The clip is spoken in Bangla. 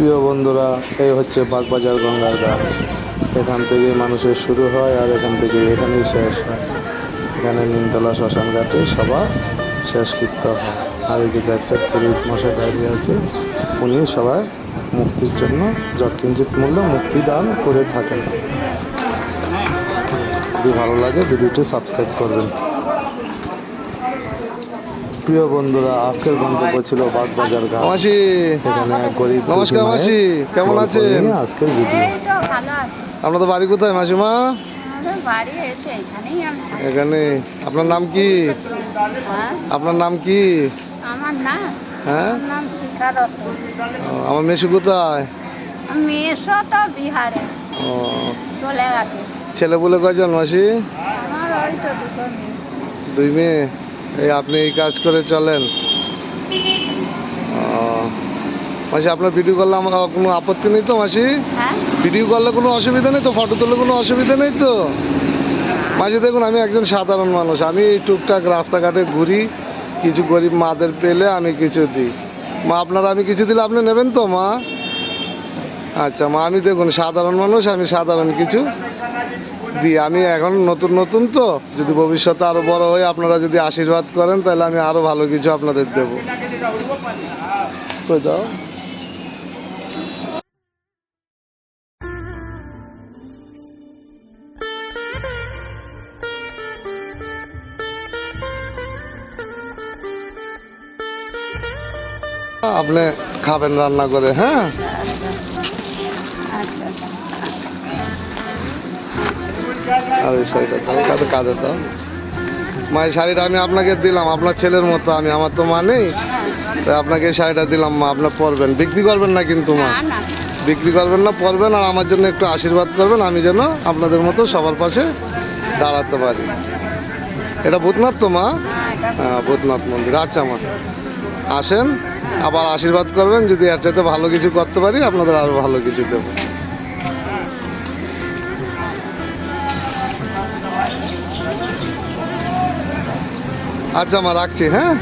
প্রিয় বন্ধুরা, এই হচ্ছে বাগবাজার গঙ্গার ঘাট। এখান থেকে মানুষের শুরু হয় আর এখানেই শেষ হয়। এখানে নিমতলা শ্মশান ঘাটে সভা শেষকৃত্য হয়। আর এই যে দেখছেন পুরোহিত মশাই দাঁড়িয়ে আছে, উনি সবাই মুক্তির জন্য যৎকিঞ্চিৎ মূল্য মুক্তি দান করে থাকেন। যদি ভালো লাগে ভিডিওটি সাবস্ক্রাইব করবেন। প্রিয় বন্ধুরা, আজকের গন্তব্য ছিল বাগবাজার ঘাট। মাসি, এখানে এক গরিব নমস্কার মাসি, কেমন আছেন? আজকের ভিডিও। আপনাদের বাড়ি কোথায় মাসিমা? এখানে। আপনার নাম কি? আপনার নাম কি? আমার নাম হ্যাঁ, নাম শিখা রতন। আমার মেসু কোথায়? মেয়েসো তো বিহারে ও, চলে গেছে। ছেলে বলে কয়জন মাসি? আমার ওই তো দুটো মেয়ে। দুই মেয়ে। এই আপনি এই কাজ করে চলেন? ও, মাসি আপনার ভিডিও করলে আমার কোনো আপত্তি নেই তো মাসি? হ্যাঁ, ভিডিও করলে কোনো অসুবিধা নেই তো? ফটো তুললে কোনো অসুবিধা নেই তো? মাসি দেখুন, আমি একজন সাধারণ মানুষ। আমি টুকটাক রাস্তাঘাটে ঘুরি, কিছু গরিব মাদের পেলে আমি কিছু দিই। মা, আপনারা আমি কিছু দিলে আপনি নেবেন তো মা? আচ্ছা মা, আমি দেখুন সাধারণ মানুষ, আমি সাধারণ কিছু দিই। আমি এখন নতুন নতুন তো, যদি ভবিষ্যতে আরো বড় হয়ে আপনারা যদি আশীর্বাদ করেন তাহলে আমি আরো ভালো কিছু আপনাদের দেবো। কই দাও। আপনি খাবেন রান্না করে? হ্যাঁ, আচ্ছা। আর এই শাড়িটা দাও, কাঁধে দাও। মা, এই শাড়িটা আমি আপনাকে দিলাম, আপনার ছেলের মতো আমি, আমার তো মা নেই, তাই আপনাকে এই শাড়িটা দিলাম মা। আপনার পরবেন, বিক্রি করবেন না কিন্তু মা, না, না। বিক্রি করবেন না, পরবেন। আর আমার জন্য একটু আশীর্বাদ করবেন, আমি যেন আপনাদের মতো সবার পাশে দাঁড়াতে পারি। এটা ভূতনাথ তো মা? হ্যাঁ, ভূতনাথ মন্দির। আচ্ছা মা, আসেন, আবার আশীর্বাদ করবেন। যদি এর চাইতে ভালো কিছু করতে পারি আপনাদের আরো ভালো কিছু দেবো। আচ্ছা মা, রাখছি। হ্যাঁ।